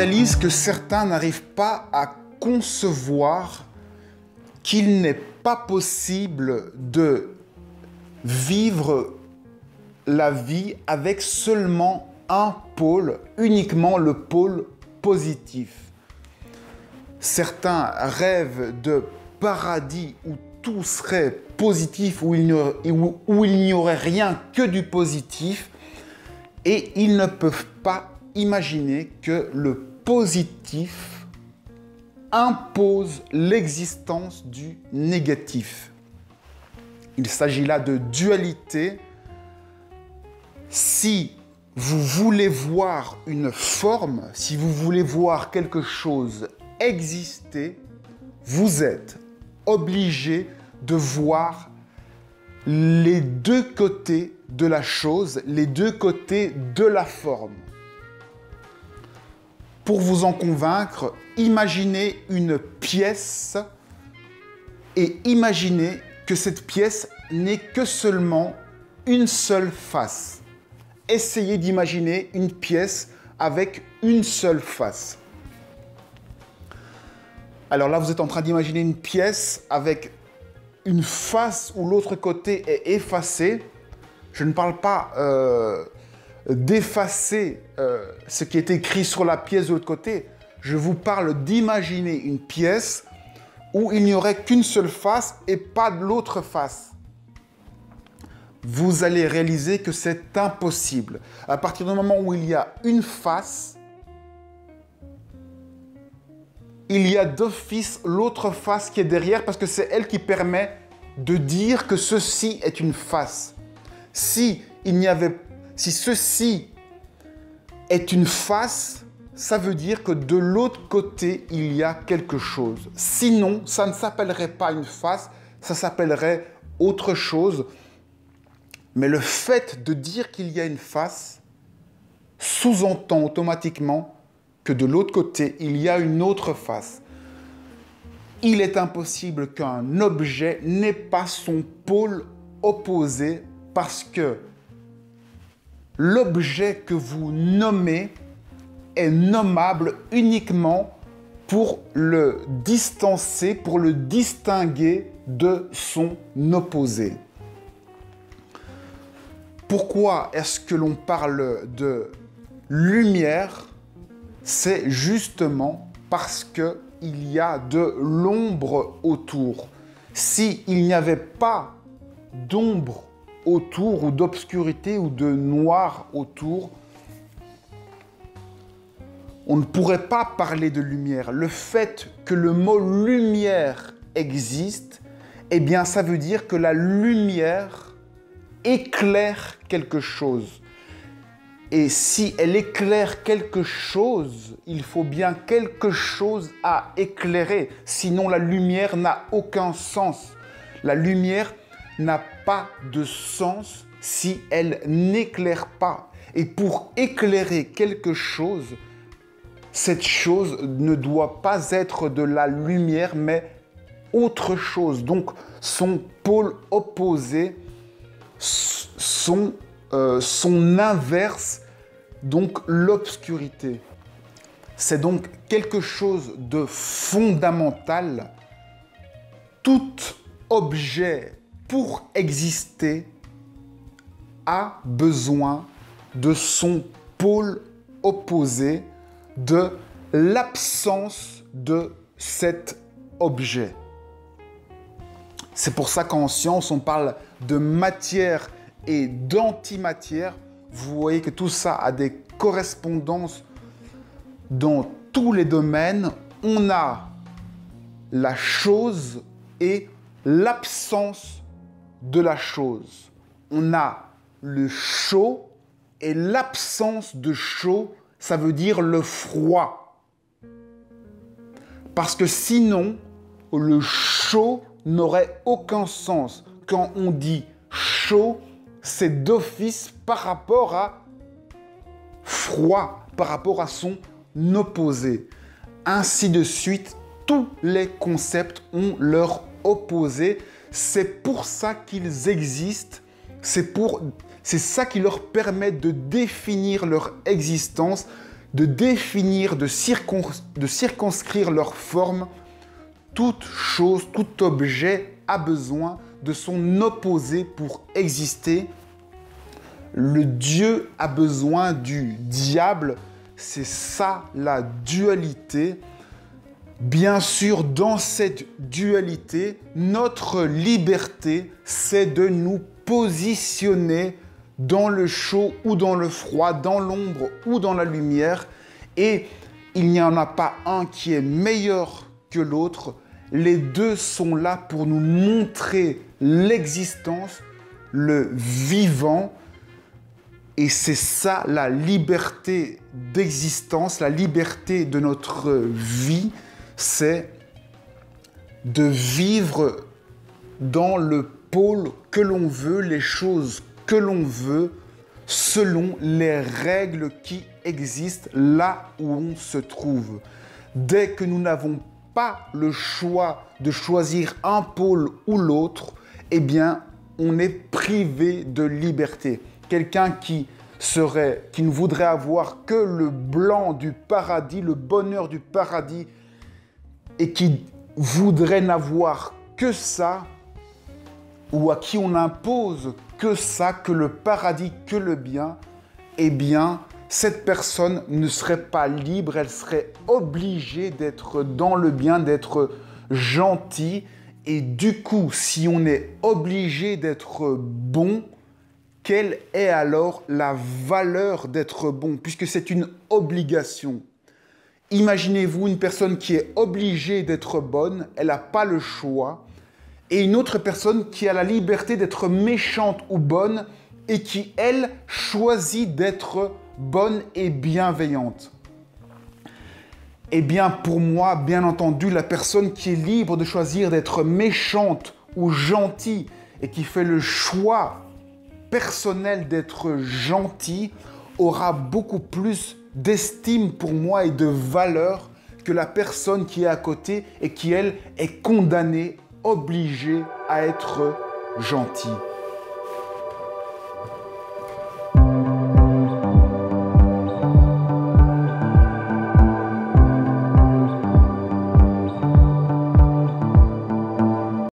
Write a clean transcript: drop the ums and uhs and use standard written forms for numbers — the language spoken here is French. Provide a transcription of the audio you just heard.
réalise que certains n'arrivent pas à concevoir qu'il n'est pas possible de vivre la vie avec seulement un pôle, uniquement le pôle positif. Certains rêvent de paradis où tout serait positif, où il n'y aurait rien que du positif, et ils ne peuvent pas imaginer que le positif impose l'existence du négatif. Il s'agit là de dualité. Si vous voulez voir une forme, si vous voulez voir quelque chose exister, vous êtes obligé de voir les deux côtés de la chose, les deux côtés de la forme. Pour vous en convaincre, imaginez une pièce et imaginez que cette pièce n'est que seulement une seule face. Essayez d'imaginer une pièce avec une seule face. Alors là, vous êtes en train d'imaginer une pièce avec une face où l'autre côté est effacé. Je ne parle pas d'effacer ce qui est écrit sur la pièce de l'autre côté. Je vous parle d'imaginer une pièce où il n'y aurait qu'une seule face et pas de l'autre face. Vous allez réaliser que c'est impossible. À partir du moment où il y a une face, il y a d'office l'autre face qui est derrière parce que c'est elle qui permet de dire que ceci est une face. Si ceci est une face, ça veut dire que de l'autre côté, il y a quelque chose. Sinon, ça ne s'appellerait pas une face, ça s'appellerait autre chose. Mais le fait de dire qu'il y a une face sous-entend automatiquement que de l'autre côté, il y a une autre face. Il est impossible qu'un objet n'ait pas son pôle opposé parce que l'objet que vous nommez est nommable uniquement pour le distancer, pour le distinguer de son opposé. Pourquoi est-ce que l'on parle de lumière ? C'est justement parce qu'il y a de l'ombre autour. S'il n'y avait pas d'ombre autour, ou d'obscurité, ou de noir autour, on ne pourrait pas parler de lumière. Le fait que le mot lumière existe, eh bien, ça veut dire que la lumière éclaire quelque chose. Et si elle éclaire quelque chose, il faut bien quelque chose à éclairer. Sinon, la lumière n'a aucun sens. La lumière n'a pas de sens si elle n'éclaire pas. Et pour éclairer quelque chose, cette chose ne doit pas être de la lumière, mais autre chose. Donc, son pôle opposé, son inverse, donc l'obscurité. C'est donc quelque chose de fondamental. Tout objet, pour exister, a besoin de son pôle opposé, de l'absence de cet objet. C'est pour ça qu'en science, on parle de matière et d'antimatière. Vous voyez que tout ça a des correspondances dans tous les domaines. On a la chose et l'absence de la chose. On a le chaud et l'absence de chaud, ça veut dire le froid. Parce que sinon, le chaud n'aurait aucun sens. Quand on dit chaud, c'est d'office par rapport à froid, par rapport à son opposé. Ainsi de suite, tous les concepts ont leur opposé. C'est pour ça qu'ils existent. C'est ça qui leur permet de définir leur existence, de définir, de circonscrire leur forme. Toute chose, tout objet a besoin de son opposé pour exister. Le Dieu a besoin du diable. C'est ça la dualité. Bien sûr, dans cette dualité, notre liberté, c'est de nous positionner dans le chaud ou dans le froid, dans l'ombre ou dans la lumière. Et il n'y en a pas un qui est meilleur que l'autre. Les deux sont là pour nous montrer l'existence, le vivant. Et c'est ça la liberté d'existence, la liberté de notre vie. C'est de vivre dans le pôle que l'on veut, les choses que l'on veut, selon les règles qui existent là où on se trouve. Dès que nous n'avons pas le choix de choisir un pôle ou l'autre, eh bien, on est privé de liberté. Quelqu'un qui ne voudrait avoir que le blanc du paradis, le bonheur du paradis, et qui voudrait n'avoir que ça, ou à qui on impose que ça, que le paradis, que le bien, eh bien, cette personne ne serait pas libre, elle serait obligée d'être dans le bien, d'être gentille. Et du coup, si on est obligé d'être bon, quelle est alors la valeur d'être bon, puisque c'est une obligation? Imaginez-vous une personne qui est obligée d'être bonne, elle n'a pas le choix, et une autre personne qui a la liberté d'être méchante ou bonne et qui, elle, choisit d'être bonne et bienveillante. Eh bien, pour moi, bien entendu, la personne qui est libre de choisir d'être méchante ou gentille et qui fait le choix personnel d'être gentil aura beaucoup plus d'estime pour moi et de valeur que la personne qui est à côté et qui, elle, est condamnée, obligée à être gentille.